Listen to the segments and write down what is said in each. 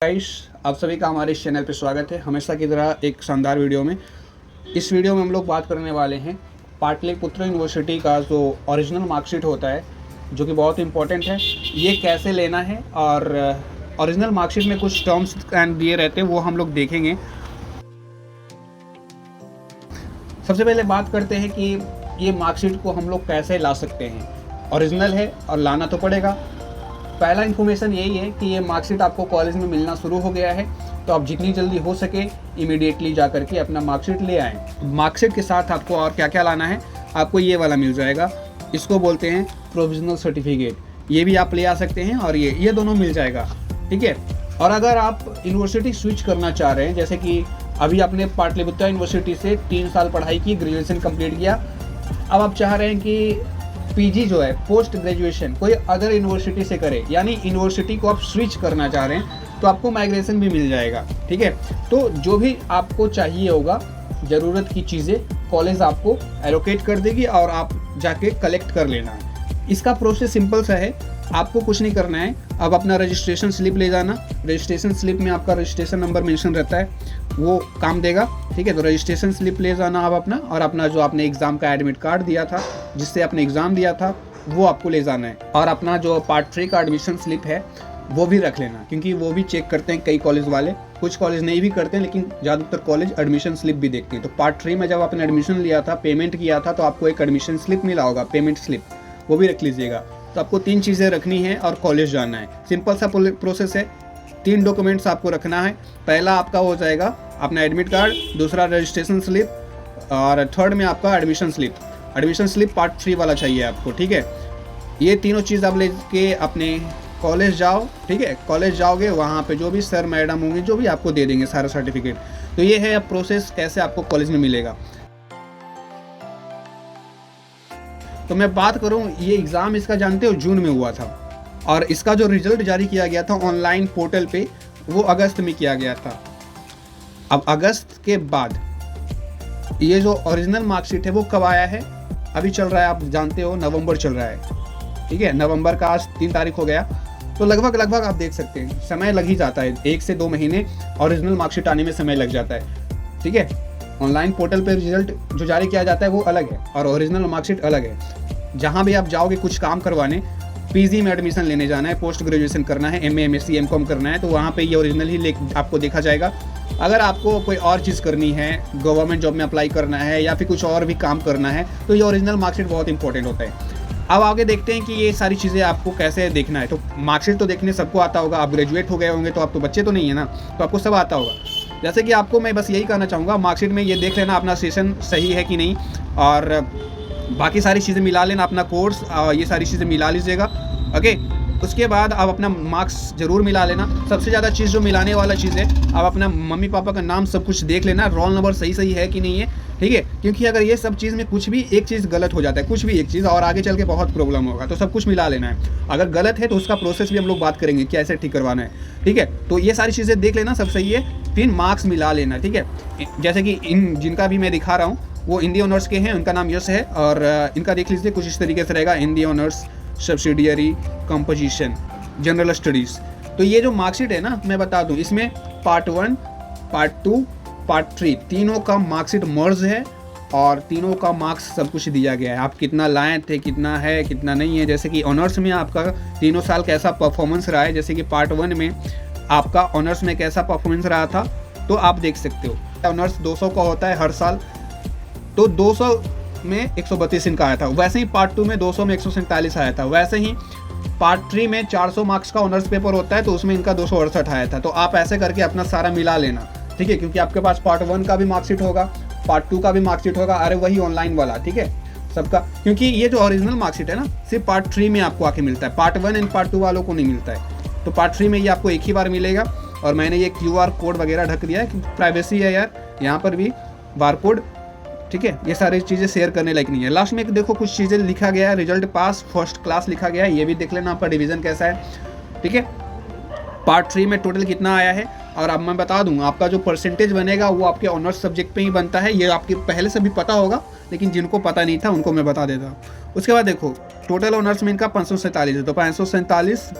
Guys, आप सभी का हमारे इस चैनल पे स्वागत है। हमेशा की तरह एक शानदार वीडियो में। इस वीडियो में हम लोग बात करने वाले हैं पाटलिपुत्र यूनिवर्सिटी का जो ओरिजिनल मार्कशीट होता है, जो कि बहुत इंपॉर्टेंट है, ये कैसे लेना है। और ओरिजिनल मार्कशीट में कुछ टर्म्स एंड दिए रहते हैं, वो हम लोग देखेंगे। सबसे पहले बात करते हैं कि ये मार्कशीट को हम लोग कैसे ला सकते हैं। ओरिजिनल है और लाना तो पड़ेगा। पहला इन्फॉर्मेशन यही है कि ये मार्कशीट आपको कॉलेज में मिलना शुरू हो गया है, तो आप जितनी जल्दी हो सके इमीडिएटली जा करके अपना मार्कशीट ले आएँ। मार्कशीट के साथ आपको और क्या क्या लाना है, आपको ये वाला मिल जाएगा। इसको बोलते हैं प्रोविजनल सर्टिफिकेट। ये भी आप ले आ सकते हैं और ये दोनों मिल जाएगा, ठीक है। और अगर आप यूनिवर्सिटी स्विच करना चाह रहे हैं, जैसे कि अभी आपने पाटलिपुत्र यूनिवर्सिटी से 3 साल पढ़ाई की, ग्रेजुएशन कंप्लीट किया, अब आप चाह रहे हैं कि पीजी जो है पोस्ट ग्रेजुएशन कोई अदर यूनिवर्सिटी से करे, यानी यूनिवर्सिटी को आप स्विच करना चाह रहे हैं, तो आपको माइग्रेशन भी मिल जाएगा, ठीक है। तो जो भी आपको चाहिए होगा, ज़रूरत की चीज़ें कॉलेज आपको एलोकेट कर देगी और आप जाके कलेक्ट कर लेना है। इसका प्रोसेस सिंपल सा है, आपको कुछ नहीं करना है। अब अपना रजिस्ट्रेशन स्लिप ले जाना। रजिस्ट्रेशन स्लिप में आपका रजिस्ट्रेशन नंबर मेंशन रहता है, वो काम देगा, ठीक है। तो रजिस्ट्रेशन स्लिप ले जाना आप अपना, और अपना जो आपने एग्ज़ाम का एडमिट कार्ड दिया था, जिससे आपने एग्ज़ाम दिया था, वो आपको ले जाना है। और अपना जो पार्ट 3 का एडमिशन स्लिप है वो भी रख लेना, क्योंकि वो भी चेक करते हैं कई कॉलेज वाले। कुछ कॉलेज नहीं भी करते हैं, लेकिन ज़्यादातर कॉलेज एडमिशन स्लिप भी देखते हैं। तो पार्ट 3 में जब आपने एडमिशन लिया था, पेमेंट किया था, तो आपको एक एडमिशन स्लिप मिला होगा, पेमेंट स्लिप, वो भी रख लीजिएगा। तो आपको 3 चीज़ें रखनी है और कॉलेज जाना है। सिंपल सा प्रोसेस है। 3 डॉक्यूमेंट्स आपको रखना है। पहला आपका हो जाएगा अपना एडमिट कार्ड, दूसरा रजिस्ट्रेशन स्लिप, और थर्ड में आपका admission slip. Admission slip part 3 वाला चाहिए आपको, ठीक है। ये तीनों चीज़ आप लेके अपने कॉलेज जाओ, ठीक है। कॉलेज जाओगे, वहाँ पे जो भी सर मैडम होंगे, जो भी आपको दे देंगे सारा सर्टिफिकेट। तो ये है अब प्रोसेस कैसे आपको कॉलेज में मिलेगा। तो मैं बात करूं, ये एग्ज़ाम इसका जानते हो जून में हुआ था, और इसका जो रिजल्ट जारी किया गया था ऑनलाइन पोर्टल पे, वो अगस्त में किया गया था। अब अगस्त के बाद ये जो ओरिजिनल मार्कशीट है वो कब आया है, अभी चल रहा है, आप जानते हो नवंबर चल रहा है, ठीक है। नवंबर का आज 3 तारीख हो गया, तो लगभग आप देख सकते हैं समय लग ही जाता है। 1 से 2 महीने ओरिजिनल मार्कशीट आने में समय लग जाता है, ठीक है। ऑनलाइन पोर्टल पे रिजल्ट जो जारी किया जाता है वो अलग है, और ओरिजिनल मार्कशीट अलग है। जहाँ भी आप जाओगे कुछ काम करवाने, पीजी में एडमिशन लेने जाना है, पोस्ट ग्रेजुएशन करना है, एमए, एमएससी, एमकॉम करना है, तो वहाँ पे ये ओरिजिनल ही आपको देखा जाएगा। अगर आपको कोई और चीज़ करनी है, गवर्नमेंट जॉब में अप्लाई करना है, या फिर कुछ और भी काम करना है, तो ये ओरिजिनल मार्कशीट बहुत इंपॉर्टेंट होता है। अब आगे देखते हैं कि ये सारी चीज़ें आपको कैसे देखना है। तो मार्कशीट तो देखने सबको आता होगा, आप ग्रेजुएट हो गए होंगे, तो आप तो बच्चे तो नहीं है ना, तो आपको सब आता होगा। जैसे कि आपको मैं बस यही कहना चाहूँगा, मार्कशीट में ये देख लेना अपना सेशन सही है कि नहीं, और बाकी सारी चीज़ें मिला लेना, अपना कोर्स, ये सारी चीज़ें मिला लीजिएगा, ओके। उसके बाद आप अपना मार्क्स ज़रूर मिला लेना। सबसे ज़्यादा चीज़ जो मिलाने वाला चीज़ है, आप अपना मम्मी पापा का नाम सब कुछ देख लेना, रोल नंबर सही है कि नहीं है, ठीक है। क्योंकि अगर ये सब चीज़ में कुछ भी एक चीज़ गलत हो जाता है, कुछ भी एक चीज़, और आगे चल के बहुत प्रॉब्लम होगा, तो सब कुछ मिला लेना है। अगर गलत है तो उसका प्रोसेस भी हम लोग बात करेंगे, कैसे ठीक करवाना है, ठीक है। तो ये सारी चीज़ें देख लेना, सब सही है, फिर मार्क्स मिला लेना, ठीक है। जैसे कि इन जिनका भी मैं दिखा रहा हूँ वो हिंदी ऑनर्स के हैं, उनका नाम यश है, और इनका देख लीजिए कुछ इस तरीके से रहेगा, Hindi honours, subsidiary, composition, general studies. तो ये जो मार्कशीट है ना, मैं बता दूं, इसमें पार्ट 1, पार्ट 2, पार्ट 3 तीनों का मार्कशीट मर्ज है, और तीनों का मार्क्स सब कुछ दिया गया है। आप कितना लाए थे, कितना है, कितना नहीं है। जैसे कि ऑनर्स में आपका तीनों साल कैसा परफॉर्मेंस रहा है, जैसे कि पार्ट 1 में आपका ऑनर्स में कैसा परफॉर्मेंस रहा था, तो आप देख सकते हो। ऑनर्स 200 का होता है हर साल, तो 200 में 132 इनका आया था। वैसे ही पार्ट 2 में 200 में 147 आया था। वैसे ही पार्ट 3 में 400 मार्क्स का ऑनर्स पेपर होता है, तो उसमें इनका 268 आया था। तो आप ऐसे करके अपना सारा मिला लेना, ठीक है, क्योंकि आपके पास पार्ट 1 का भी मार्कशीट होगा, पार्ट 2 का भी मार्कशीट होगा, अरे वही ऑनलाइन वाला, ठीक है, सबका। क्योंकि ये जो ओरिजिनल मार्कशीट है ना, सिर्फ पार्ट 3 में आपको आके मिलता है, पार्ट 1 एंड पार्ट 2 वालों को नहीं मिलता है। तो पार्ट 3 में ये आपको एक ही बार मिलेगा। और मैंने ये QR कोड वगैरह ढक दिया है, प्राइवेसी है यार, यहाँ पर भी बार कोड, ठीक है। ये सारी चीज़ें शेयर करने लायक नहीं है। लास्ट में देखो कुछ चीज़ें लिखा गया है, रिजल्ट पास फर्स्ट क्लास लिखा गया है, ये भी देख लेना, आपका डिवीज़न कैसा है, ठीक है। पार्ट 3 में टोटल कितना आया है, और अब मैं बता दूं, आपका जो परसेंटेज बनेगा वो आपके ऑनर्स सब्जेक्ट पे ही बनता है। ये आपके पहले से भी पता होगा, लेकिन जिनको पता नहीं था उनको मैं बता देता हूँ। उसके बाद देखो टोटल ऑनर्स में इनका 547 है, तो 547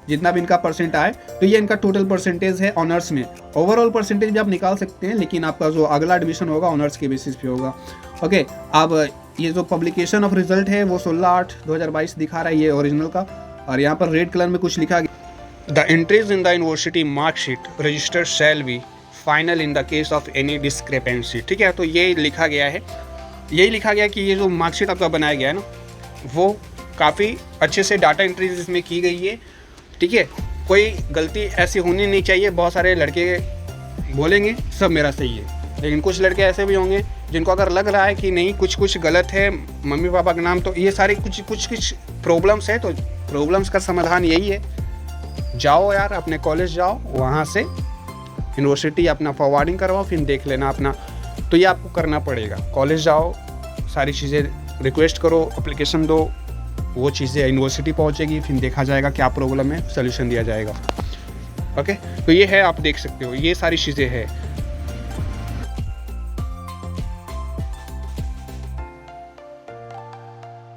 जितना भी इनका परसेंट आए, तो ये इनका टोटल परसेंटेज है ऑनर्स में। ओवरऑल परसेंटेज भी आप निकाल सकते हैं, लेकिन आपका जो अगला एडमिशन होगा ऑनर्स के बेसिस पे होगा। ओके, अब ये जो पब्लिकेशन ऑफ रिजल्ट है वो 16/8/2022 दिखा रहा है, ये ओरिजिनल का। और यहाँ पर रेड कलर में कुछ लिखा गया, the entries in the university marksheet register shall be final in the case of any discrepancy. ठीक है, तो ये लिखा गया है, यही लिखा गया कि ये जो मार्कशीट आपका बनाया गया है ना, वो काफ़ी अच्छे से डाटा एंट्रीज इसमें की गई है। ठीक है, कोई गलती ऐसी होनी नहीं चाहिए। बहुत सारे लड़के बोलेंगे सब मेरा सही है, लेकिन कुछ लड़के ऐसे भी होंगे जिनको अगर लग रहा है कि नहीं कुछ गलत है मम्मी पापा के नाम, तो ये सारे कुछ प्रॉब्लम्स है। तो प्रॉब्लम्स का समाधान यही है, जाओ यार अपने कॉलेज जाओ, वहाँ से यूनिवर्सिटी अपना फॉरवर्डिंग करवाओ, फिर देख लेना अपना। तो ये आपको करना पड़ेगा, कॉलेज जाओ, सारी चीज़ें रिक्वेस्ट करो, एप्लीकेशन दो, वो चीज़ें यूनिवर्सिटी पहुंचेगी, फिर देखा जाएगा क्या प्रॉब्लम है, सोल्यूशन दिया जाएगा। ओके, तो ये है, आप देख सकते हो ये सारी चीज़ें हैं।